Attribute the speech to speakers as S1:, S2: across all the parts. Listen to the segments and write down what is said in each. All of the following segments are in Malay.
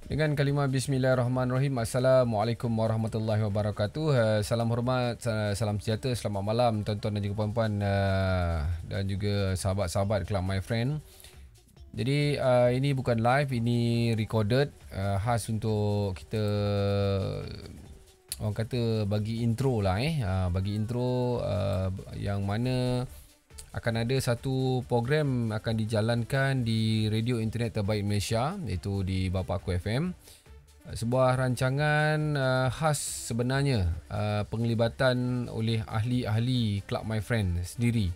S1: Dengan kalimah Bismillahirrahmanirrahim. Assalamualaikum warahmatullahi wabarakatuh. Salam hormat, salam sejahtera, selamat malam tuan-tuan dan juga puan-puan dan juga sahabat-sahabat Club My Friend. Jadi ini bukan live, ini recorded, khas untuk kita, orang kata bagi intro lah bagi intro yang mana akan ada satu program akan dijalankan di radio internet terbaik Malaysia, iaitu di Bapa Aku FM. Sebuah rancangan khas sebenarnya, penglibatan oleh ahli-ahli Club My Friend sendiri.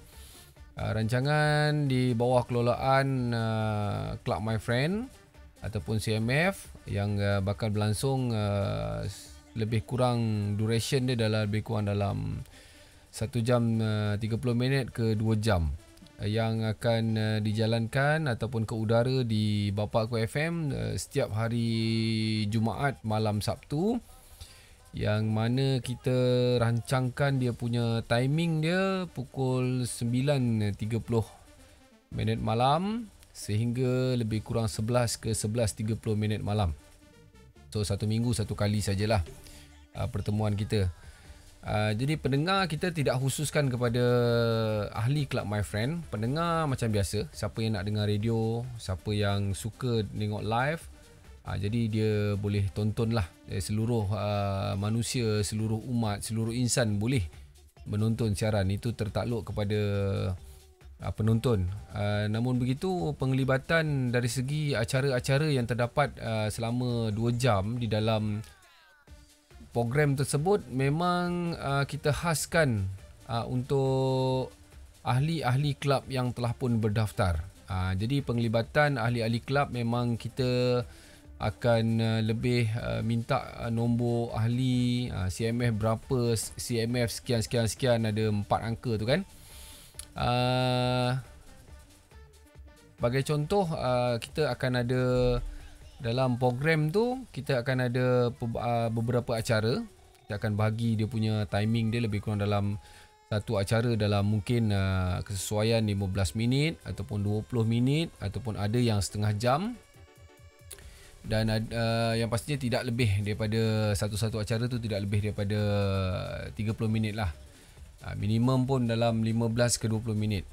S1: Rancangan di bawah kelolaan Club My Friend ataupun CMF yang bakal berlangsung lebih kurang duration dia lebih kurang dalam 1 jam 30 minit ke 2 jam yang akan dijalankan ataupun ke udara di Bapa Aku FM setiap hari Jumaat malam Sabtu, yang mana kita rancangkan dia punya timing dia pukul 9.30 minit malam sehingga lebih kurang 11 ke 11.30 minit malam. So satu minggu satu kali sajalah pertemuan kita. Jadi pendengar kita tidak khususkan kepada ahli Club My Friend. Pendengar macam biasa, siapa yang nak dengar radio, siapa yang suka tengok live, jadi dia boleh tonton lah. Seluruh manusia, seluruh umat, seluruh insan boleh menonton siaran. Itu tertakluk kepada penonton. Namun begitu, penglibatan dari segi acara-acara yang terdapat selama 2 jam di dalam program tersebut memang kita khaskan untuk ahli-ahli kelab yang telah pun berdaftar. Jadi penglibatan ahli-ahli kelab memang kita akan lebih minta nombor ahli, CMF berapa, CMF sekian ada 4 angka tu kan. Sebagai contoh, kita akan ada dalam program tu, kita akan ada beberapa acara. Kita akan bagi dia punya timing dia lebih kurang dalam satu acara dalam mungkin kesesuaian 15 minit ataupun 20 minit ataupun ada yang setengah jam. Dan yang pastinya tidak lebih daripada satu-satu acara tu tidak lebih daripada 30 minit lah. Minimum pun dalam 15 ke 20 minit.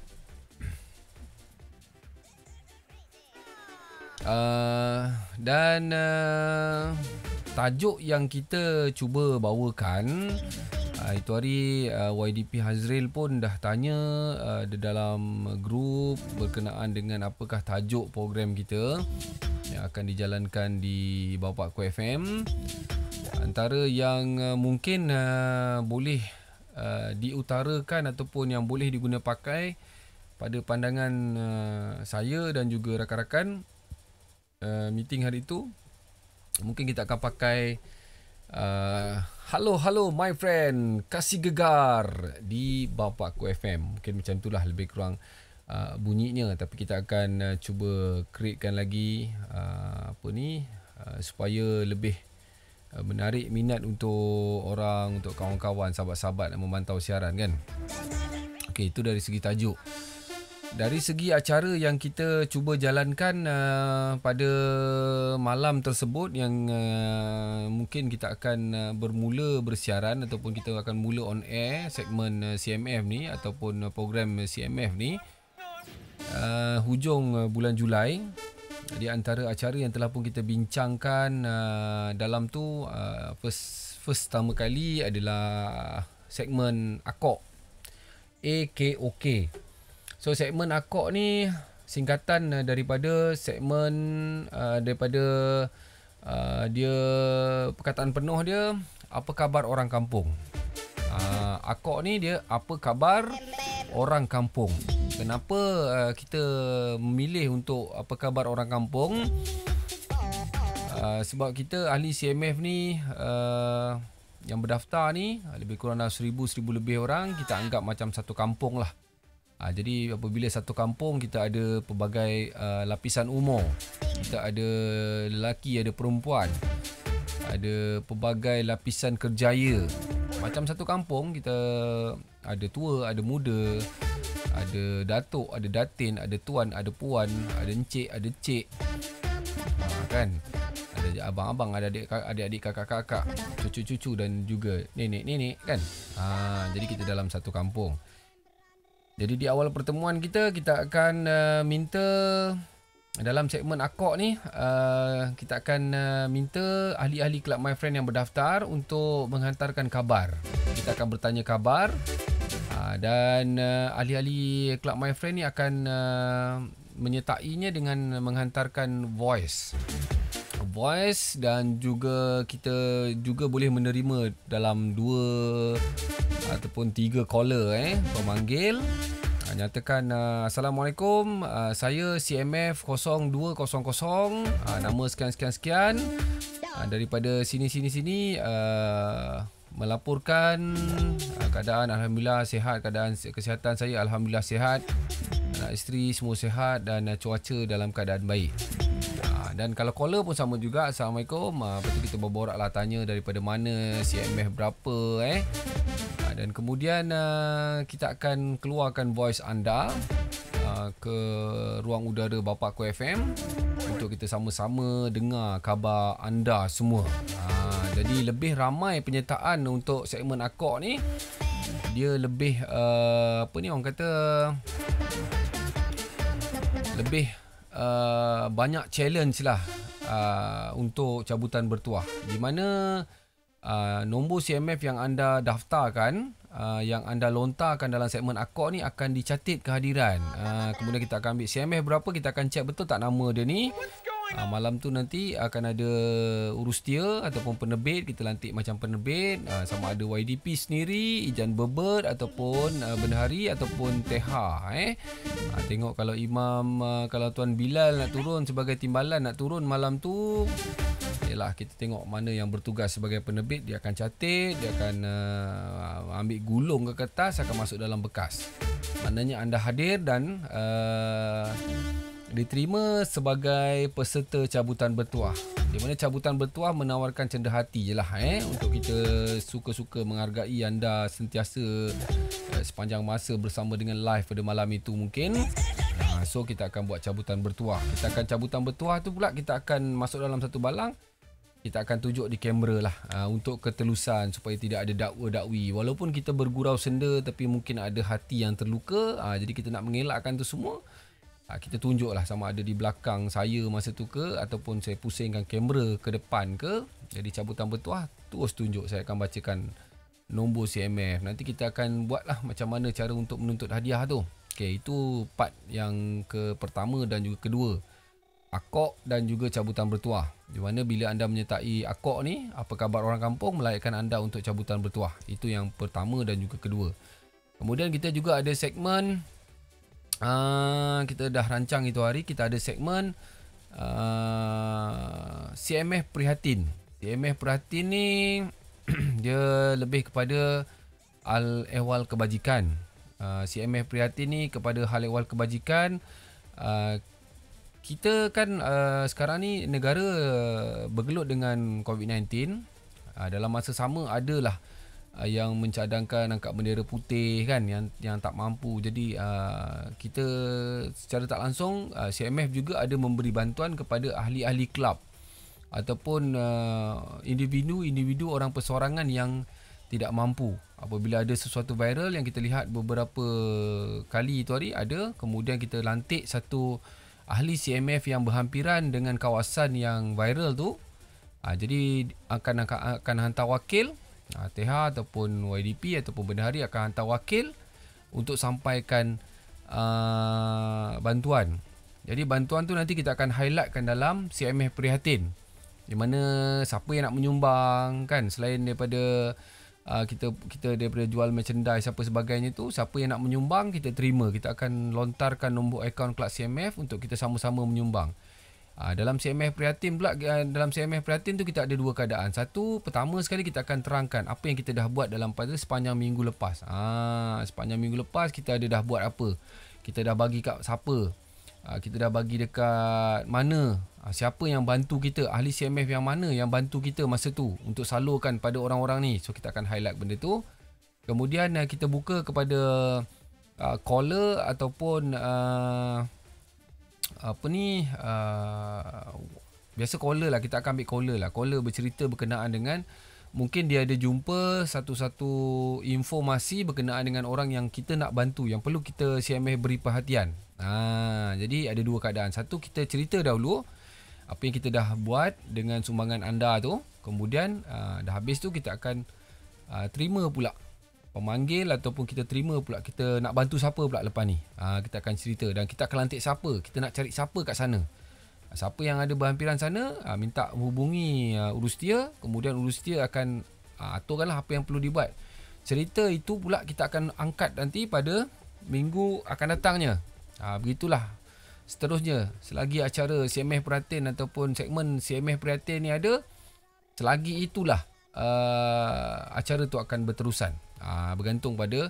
S1: Dan tajuk yang kita cuba bawakan itu hari, YDP Hazril pun dah tanya di dalam grup berkenaan dengan apakah tajuk program kita yang akan dijalankan di Bapa Aku FM. Antara yang mungkin boleh diutarakan ataupun yang boleh diguna pakai pada pandangan saya dan juga rakan-rakan meeting hari itu, mungkin kita akan pakai Halo my friend, kasih gegar di Bapa Aku FM. Mungkin macam itulah lebih kurang bunyinya, tapi kita akan cuba createkan lagi supaya lebih menarik minat untuk orang, untuk kawan-kawan, sahabat-sahabat yang memantau siaran kan. Okey, itu dari segi tajuk. Dari segi acara yang kita cuba jalankan pada malam tersebut, yang mungkin kita akan bermula bersiaran ataupun kita akan mula on air segmen CMF ni ataupun program CMF ni hujung bulan Julai. Di antara acara yang telah pun kita bincangkan dalam tu, first pertama kali adalah segmen Akok, AKOK. So segmen Akok ni singkatan daripada segmen dia, perkataan penuh dia, apa khabar orang kampung. Akok ni dia apa khabar orang kampung. Kenapa kita memilih untuk apa khabar orang kampung? Sebab kita ahli CMF ni yang berdaftar ni lebih kurang 1,000 lebih orang. Kita anggap macam satu kampung lah. Jadi apabila satu kampung, kita ada pelbagai lapisan umur. Kita ada lelaki, ada perempuan, ada pelbagai lapisan kerjaya. Macam satu kampung, kita ada tua, ada muda, ada datuk, ada datin, ada tuan, ada puan, ada encik, ada cik, kan. Ada abang-abang, ada adik-adik, kakak-kakak, cucu-cucu dan juga nenek-nenek kan. Jadi kita dalam satu kampung. Jadi di awal pertemuan kita akan minta dalam segmen akok ni, kita akan minta ahli-ahli Club My Friend yang berdaftar untuk menghantarkan khabar. Kita akan bertanya khabar dan ahli-ahli Club My Friend ni akan menyertainya dengan menghantarkan voice dan juga kita juga boleh menerima dalam 2 ataupun 3 caller pemanggil. Nyatakan Assalamualaikum, saya CMF 0200, nama sekian daripada sini melaporkan keadaan alhamdulillah sihat, keadaan kesihatan saya alhamdulillah sihat, anak isteri semua sihat dan cuaca dalam keadaan baik. Dan kalau caller pun sama juga, Assalamualaikum, lepas tu kita berboraklah, tanya daripada mana, CMF berapa dan kemudian kita akan keluarkan voice anda ke ruang udara Bapakku FM untuk kita sama-sama dengar khabar anda semua. Jadi lebih ramai penyertaan untuk segmen akok ni. Dia lebih orang kata lebih banyak challenge lah untuk cabutan bertuah, di mana nombor CMF yang anda daftarkan, yang anda lontarkan dalam segmen akok ni akan dicatat kehadiran. Kemudian kita akan ambil CMF berapa, kita akan check betul tak nama dia ni. Malam tu nanti akan ada urus dia ataupun penerbit, kita lantik macam penerbit, sama ada YDP sendiri, Ijan Bebet ataupun Bendahari ataupun Teha. Tengok kalau Imam, kalau Tuan Bilal nak turun sebagai timbalan, nak turun malam tu, yalah, kita tengok mana yang bertugas sebagai penerbit, dia akan catat, dia akan ambil gulung ke kertas, akan masuk dalam bekas. Maknanya anda hadir dan diterima sebagai peserta cabutan bertuah. Di mana cabutan bertuah menawarkan cenderia hati je lah untuk kita suka-suka menghargai anda sentiasa sepanjang masa bersama dengan live pada malam itu mungkin. So kita akan buat cabutan bertuah. Kita akan cabutan bertuah tu pula, kita akan masuk dalam satu balang. Kita akan tunjuk di kamera lah untuk ketelusan supaya tidak ada dakwa-dakwi. Walaupun kita bergurau senda tapi mungkin ada hati yang terluka. Jadi kita nak mengelakkan tu semua. Kita tunjuklah sama ada di belakang saya masa tu ke, ataupun saya pusingkan kamera ke depan ke. Jadi cabutan bertuah terus tunjuk, saya akan bacakan nombor CMF. Nanti kita akan buatlah macam mana cara untuk menuntut hadiah tu. Okey, itu part yang pertama dan juga kedua, akok dan juga cabutan bertuah. Di mana bila anda menyertai akok ni, apa khabar orang kampung, melayakkan anda untuk cabutan bertuah. Itu yang pertama dan juga kedua. Kemudian kita juga ada segmen, kita dah rancang itu hari, kita ada segmen CMF Prihatin. CMF Prihatin ni dia lebih kepada hal ehwal kebajikan. CMF Prihatin ni kepada hal ehwal kebajikan. Kita kan sekarang ni negara bergelut dengan COVID-19. Dalam masa sama adalah yang mencadangkan angkat bendera putih kan, yang tak mampu. Jadi kita secara tak langsung CMF juga ada memberi bantuan kepada ahli-ahli kelab ataupun individu orang persorangan yang tidak mampu. Apabila ada sesuatu viral yang kita lihat beberapa kali itu hari ada, kemudian kita lantik satu ahli CMF yang berhampiran dengan kawasan yang viral tu. Jadi akan hantar wakil, TH ataupun YDP ataupun Bendahari akan hantar wakil untuk sampaikan bantuan. Jadi bantuan tu nanti kita akan highlightkan dalam CMF Prihatin, di mana siapa yang nak menyumbang kan, selain daripada kita daripada jual merchandise apa sebagainya tu, siapa yang nak menyumbang kita terima. Kita akan lontarkan nombor akaun Kelab CMF untuk kita sama-sama menyumbang. Dalam CMF Prihatin pula, dalam CMF Prihatin tu kita ada dua keadaan. Satu, pertama sekali kita akan terangkan apa yang kita dah buat dalam pada sepanjang minggu lepas. Sepanjang minggu lepas kita ada dah buat apa, kita dah bagi kat siapa, kita dah bagi dekat mana, siapa yang bantu kita, ahli CMF yang mana yang bantu kita masa tu untuk salurkan pada orang-orang ni. So kita akan highlight benda tu. Kemudian kita buka kepada caller ataupun Biasa caller lah, kita akan ambil caller lah. Caller bercerita berkenaan dengan, mungkin dia ada jumpa satu-satu informasi berkenaan dengan orang yang kita nak bantu, yang perlu kita CMF beri perhatian. Jadi ada dua keadaan. Satu, kita cerita dahulu apa yang kita dah buat dengan sumbangan anda tu. Kemudian dah habis tu kita akan terima pula pemanggil, ataupun kita terima pula kita nak bantu siapa pula lepas ni. Kita akan cerita dan kita akan lantik siapa, kita nak cari siapa kat sana. Siapa yang ada berhampiran sana, minta hubungi urustia. Kemudian urustia akan aturkanlah apa yang perlu dibuat. Cerita itu pula kita akan angkat nanti pada minggu akan datangnya. Begitulah seterusnya. Selagi acara CMF Prihatin ataupun segmen CMF Prihatin ni ada, selagi itulah acara tu akan berterusan. Bergantung pada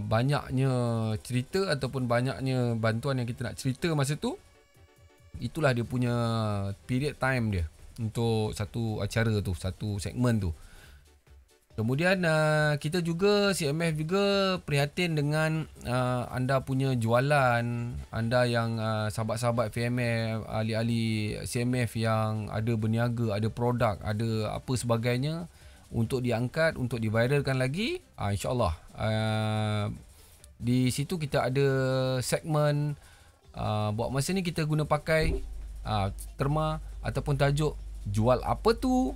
S1: banyaknya cerita ataupun banyaknya bantuan yang kita nak cerita masa tu. Itulah dia punya period time dia untuk satu acara tu, satu segmen tu. Kemudian kita juga, CMF juga prihatin dengan anda punya jualan, anda yang sahabat-sahabat VMF, ahli-ahli CMF yang ada berniaga, ada produk, ada apa sebagainya, untuk diangkat, untuk diviralkan lagi. InsyaAllah di situ kita ada segmen. Buat masa ni kita guna pakai terma ataupun tajuk jual apa tu,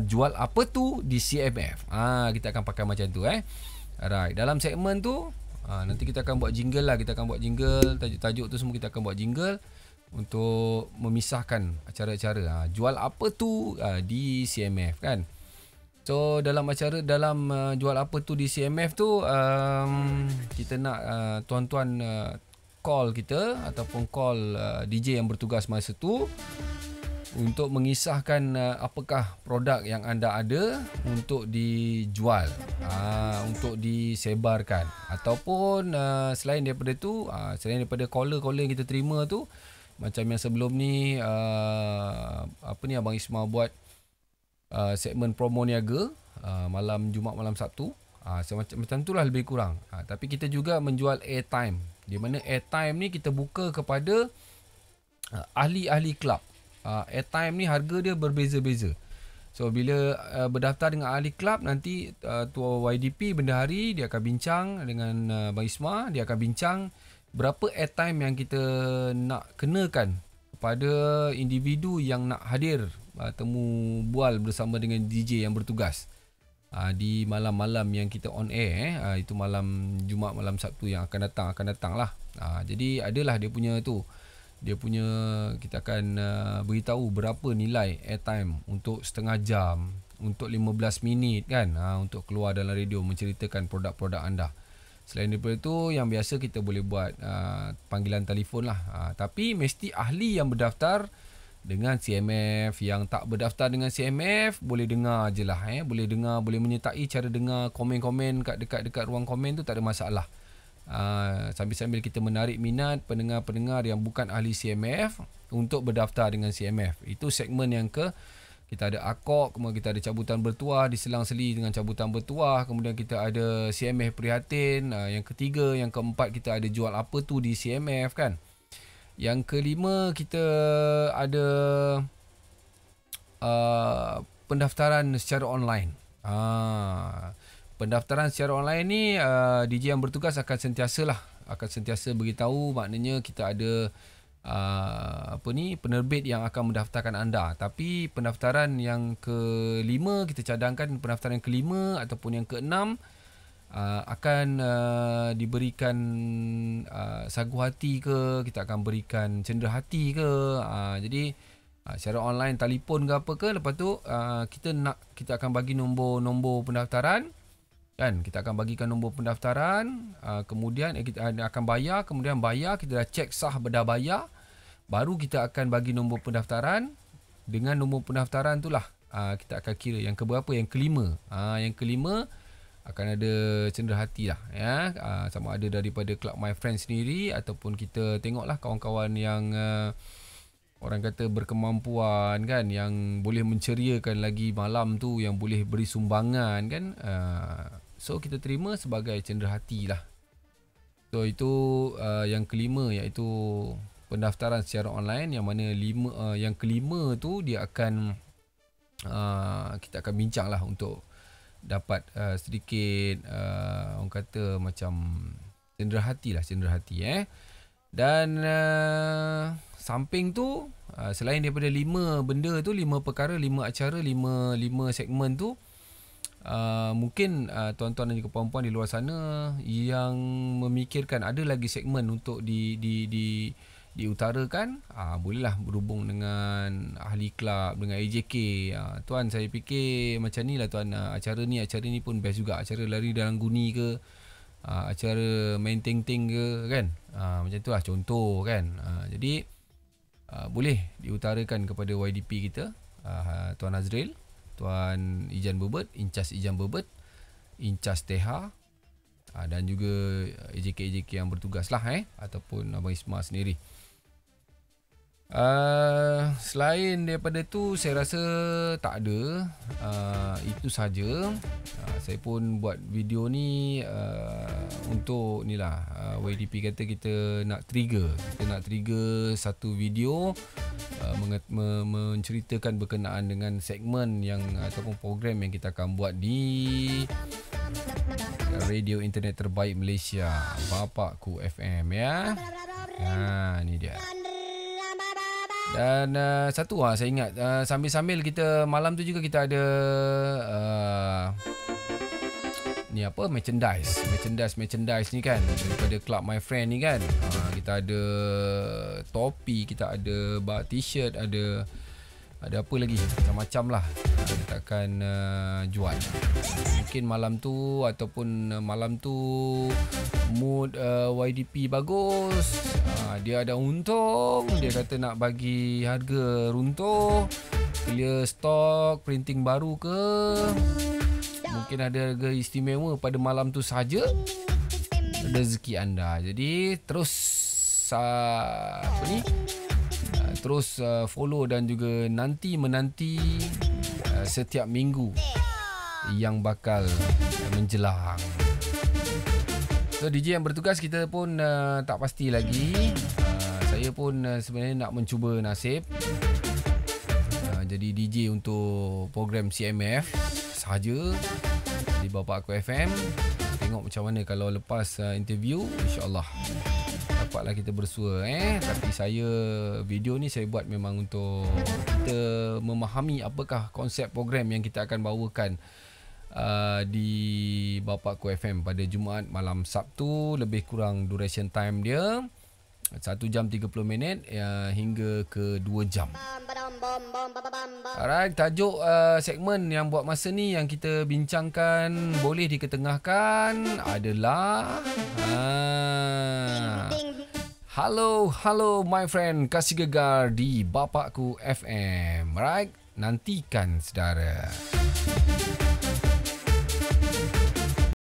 S1: jual apa tu di CMF. Kita akan pakai macam tu. Alright, dalam segmen tu nanti kita akan buat jingle lah. Kita akan buat jingle, tajuk-tajuk tu semua kita akan buat jingle untuk memisahkan acara-acara. Jual apa tu di CMF kan. So dalam acara, dalam jual apa tu di CMF tu, kita nak tuan-tuan call kita ataupun call DJ yang bertugas masa tu untuk mengisahkan apakah produk yang anda ada untuk dijual, untuk disebarkan, ataupun selain daripada tu, selain daripada caller-caller yang kita terima tu, macam yang sebelum ni Abang Ismail buat segmen promo niaga malam Jumaat, malam Sabtu. Macam tu lah lebih kurang. Tapi kita juga menjual airtime, di mana airtime ni kita buka kepada ahli-ahli kelab. Airtime ni harga dia berbeza-beza. So bila berdaftar dengan ahli kelab, nanti Tua YDP Bendahari dia akan bincang dengan Bang Isma. Dia akan bincang berapa airtime yang kita nak kenakan kepada individu yang nak hadir temu bual bersama dengan DJ yang bertugas di malam-malam yang kita on air. Itu malam Jumaat, malam Sabtu yang akan datang lah. Jadi adalah dia punya tu, dia punya, kita akan beritahu berapa nilai airtime untuk setengah jam, untuk 15 minit kan, untuk keluar dalam radio menceritakan produk-produk anda. Selain daripada itu, yang biasa kita boleh buat panggilan telefon lah. Tapi mesti ahli yang berdaftar dengan CMF. Yang tak berdaftar dengan CMF boleh dengar je lah. Boleh dengar, boleh menyertai cara dengar komen-komen kat dekat ruang komen tu, tak ada masalah. Sambil-sambil kita menarik minat pendengar-pendengar yang bukan ahli CMF untuk berdaftar dengan CMF. Itu segmen yang kita ada akok, kemudian kita ada cabutan bertuah, diselang-seli dengan cabutan bertuah. Kemudian kita ada CMF Prihatin. Yang ketiga, yang keempat kita ada jual apa tu di CMF kan. Yang kelima kita ada pendaftaran secara online. Pendaftaran secara online ni DJ yang bertugas akan sentiasa beritahu. Maknanya kita ada penerbit yang akan mendaftarkan anda. Tapi pendaftaran yang kelima, kita cadangkan pendaftaran yang kelima ataupun yang keenam akan diberikan sagu hati ke, kita akan berikan cenderia hati ke. Jadi secara online, telefon ke apa ke. Lepas tu kita akan bagi nombor pendaftaran kan. Kita akan bagikan nombor pendaftaran, kemudian kita akan bayar. Kemudian bayar, kita dah cek sah dah bayar, baru kita akan bagi nombor pendaftaran. Dengan nombor pendaftaran tu lah kita akan kira yang keberapa, yang kelima. Yang kelima akan ada cenderia hati lah ya. Sama ada daripada Club My Friends sendiri, ataupun kita tengoklah kawan-kawan yang orang kata berkemampuan kan, yang boleh menceriakan lagi malam tu, yang boleh beri sumbangan kan. So kita terima sebagai cenderia hati lah. So itu yang kelima, iaitu pendaftaran secara online, yang mana yang kelima tu dia akan kita akan bincang lah untuk dapat sedikit orang kata macam cenderah hati. Dan samping tu selain daripada 5 benda tu, 5 perkara, 5 acara, 5 segmen tu, mungkin tuan-tuan dan juga puan-puan di luar sana yang memikirkan ada lagi segmen untuk diutarakan, bolehlah berhubung dengan ahli kelab, dengan AJK. Tuan, saya fikir macam ni lah tuan, acara ni pun best juga, acara lari dalam guni ke, acara main ting-ting ke kan, macam tu lah contoh kan. Jadi boleh diutarakan kepada YDP kita, Tuan Azril, Tuan Ijan Bebet, Incas Ijan Bebet, Incas Teha, dan juga AJK yang bertugas lah ataupun Abang Isma sendiri. Selain daripada tu saya rasa tak ada, itu saja. Saya pun buat video ni untuk ni lah, YDP kata kita nak trigger satu video menceritakan berkenaan dengan segmen yang ataupun program yang kita akan buat di Radio Internet Terbaik Malaysia, Bapakku FM ya. Ni dia. Dan satu saya ingat, sambil-sambil kita malam tu juga kita ada ni apa, merchandise ni kan, daripada Club My Friend ni kan. Kita ada topi, kita ada t-shirt, ada apa lagi, macam-macam lah kita akan jual. Mungkin malam tu ataupun malam tu mood YDP bagus, dia ada untung, dia kata nak bagi harga runtuh, clear stock, printing baru ke, mungkin ada harga istimewa pada malam tu saja, rezeki anda. Jadi terus terus follow dan juga menanti setiap minggu yang bakal menjelang. So DJ yang bertugas kita pun tak pasti lagi. Saya pun sebenarnya nak mencuba nasib jadi DJ untuk program CMF sahaja di Bapa Aku FM. Tengok macam mana kalau lepas interview, insyaAllah dapatlah kita bersua. Tapi video ni saya buat memang untuk kita memahami apakah konsep program yang kita akan bawakan di Bapa Aku FM pada Jumaat malam Sabtu. Lebih kurang duration time dia 1 jam 30 minit hingga ke 2 jam. Alright, tajuk segmen yang buat masa ni yang kita bincangkan boleh diketengahkan adalah Hello my friend, kasih gegar di Bapakku FM. Right, nantikan saudara.